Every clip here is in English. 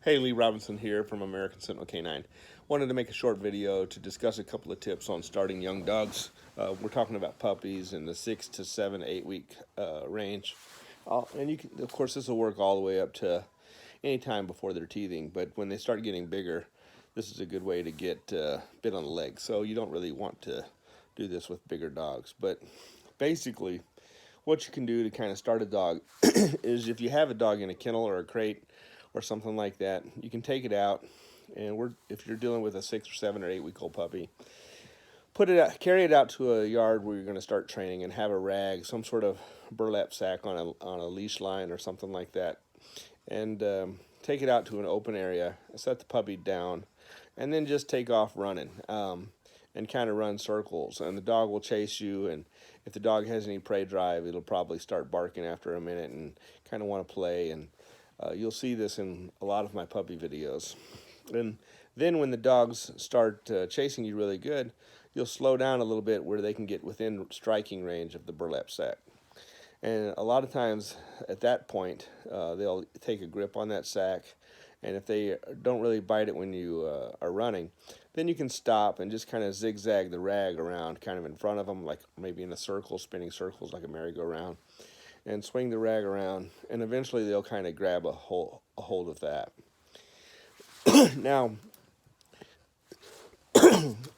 Hey, Lee Robinson here from American Sentinel K9. Wanted to make a short video to discuss a couple of tips on starting young dogs. We're talking about puppies in the 6 to 7, 8 week range. And you can, of course, this will work all the way up to any time before they're teething. But when they start getting bigger, this is a good way to get bit on the leg. So you don't really want to do this with bigger dogs. But basically, what you can do to kind of start a dog is if you have a dog in a kennel or a crate or something like that, you can take it out, and if you're dealing with a 6 or 7 or 8 week old puppy, put it out, carry it out to a yard where you're going to start training, and have a rag, some sort of burlap sack on a leash line or something like that, and take it out to an open area, set the puppy down, and then just take off running. And kind of run circles, and the dog will chase you, and if the dog has any prey drive, it'll probably start barking after a minute and kind of want to play, and you'll see this in a lot of my puppy videos. And then when the dogs start chasing you really good, you'll slow down a little bit where they can get within striking range of the burlap sack. And a lot of times at that point, they'll take a grip on that sack, and if they don't really bite it when you are running, then you can stop and just kind of zigzag the rag around kind of in front of them, like maybe in a circle, spinning circles like a merry-go-round, and swing the rag around, and eventually they'll kind of grab a hold of that. Now,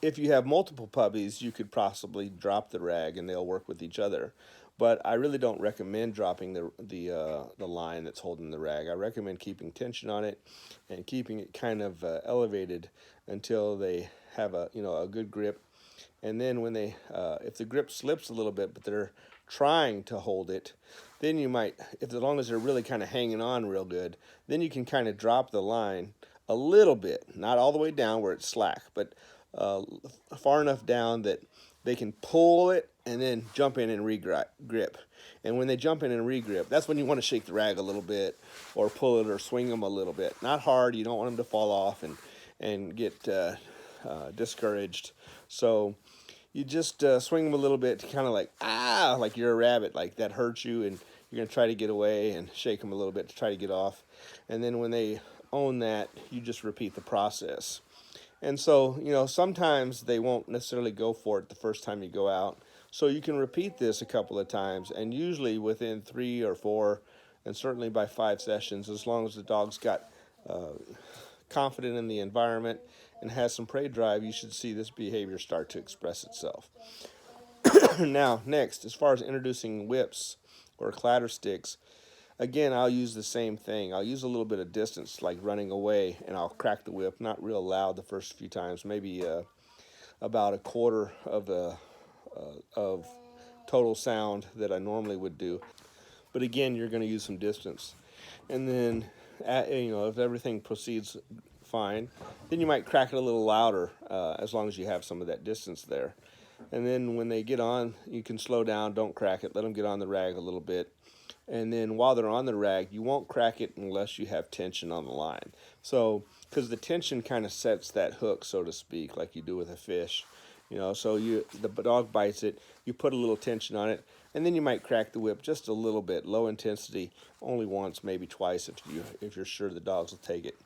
if you have multiple puppies, you could possibly drop the rag and they'll work with each other. But I really don't recommend dropping the line that's holding the rag. I recommend keeping tension on it and keeping it kind of elevated until they have a good grip. And then when if the grip slips a little bit, but they're trying to hold it, then you might, as long as they're really kind of hanging on real good, then you can kind of drop the line a little bit, not all the way down where it's slack, but far enough down that they can pull it and then jump in and re-grip. And when they jump in and re-grip, that's when you want to shake the rag a little bit or pull it or swing them a little bit. Not hard. You don't want them to fall off and get discouraged. So you just swing them a little bit, kind of like you're a rabbit, like that hurts you, and you're going to try to get away, and shake them a little bit to try to get off. And then when they own that, you just repeat the process. And so, sometimes they won't necessarily go for it the first time you go out. So you can repeat this a couple of times, and usually within 3 or 4, and certainly by 5 sessions, as long as the dog's got confident in the environment and has some prey drive, you should see this behavior start to express itself. Now, next, as far as introducing whips or clatter sticks, again, I'll use the same thing. I'll use a little bit of distance, like running away, and I'll crack the whip, not real loud the first few times, maybe about a quarter of total sound that I normally would do. But again, you're going to use some distance. And then, if everything proceeds fine, then you might crack it a little louder, as long as you have some of that distance there. And then when they get on, you can slow down, don't crack it, let them get on the rag a little bit. And then while they're on the rag, you won't crack it unless you have tension on the line. So, because the tension kind of sets that hook, so to speak, like you do with a fish. So the dog bites it, you put a little tension on it, and then you might crack the whip just a little bit, low intensity, only once, maybe twice if you're sure the dogs will take it.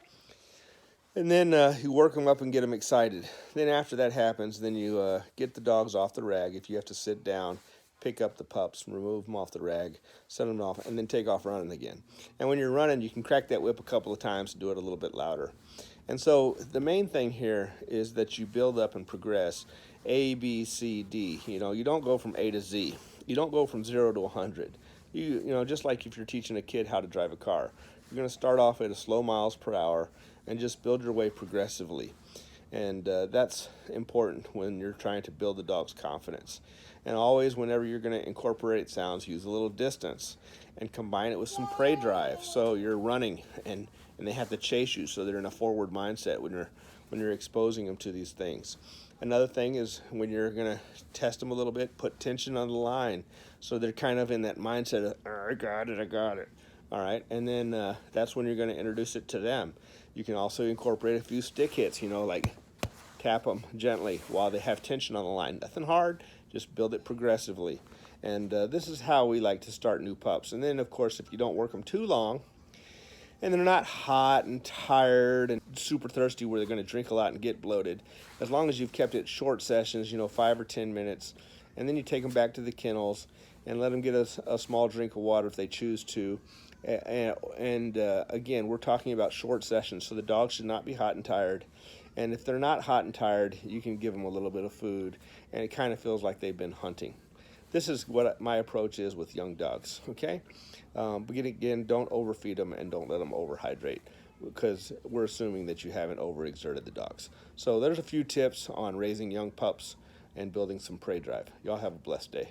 And then you work them up and get them excited. Then after that happens, then you get the dogs off the rag. If you have to sit down, pick up the pups, remove them off the rag, set them off, and then take off running again. And when you're running, you can crack that whip a couple of times and do it a little bit louder. And so the main thing here is that you build up and progress A, B, C, D. You don't go from A to Z. You don't go from 0 to 100. Just like if you're teaching a kid how to drive a car. You're going to start off at a slow miles per hour and just build your way progressively. And that's important when you're trying to build the dog's confidence. And always, whenever you're going to incorporate sounds, use a little distance and combine it with some prey drive. So you're running and they have to chase you, so they're in a forward mindset when you're exposing them to these things. Another thing is when you're going to test them a little bit, put tension on the line, so they're kind of in that mindset of, I got it. All right, and then that's when you're going to introduce it to them. You can also incorporate a few stick hits, like tap them gently while they have tension on the line. Nothing hard, just build it progressively. And this is how we like to start new pups. And then, of course, if you don't work them too long, and they're not hot and tired and super thirsty where they're going to drink a lot and get bloated. As long as you've kept it short sessions, 5 or 10 minutes, and then you take them back to the kennels and let them get a small drink of water if they choose to. And again, we're talking about short sessions, so the dog should not be hot and tired. And if they're not hot and tired, you can give them a little bit of food, and it kind of feels like they've been hunting. This is what my approach is with young dogs, okay? But again, don't overfeed them and don't let them overhydrate, because we're assuming that you haven't overexerted the dogs. So there's a few tips on raising young pups and building some prey drive. Y'all have a blessed day.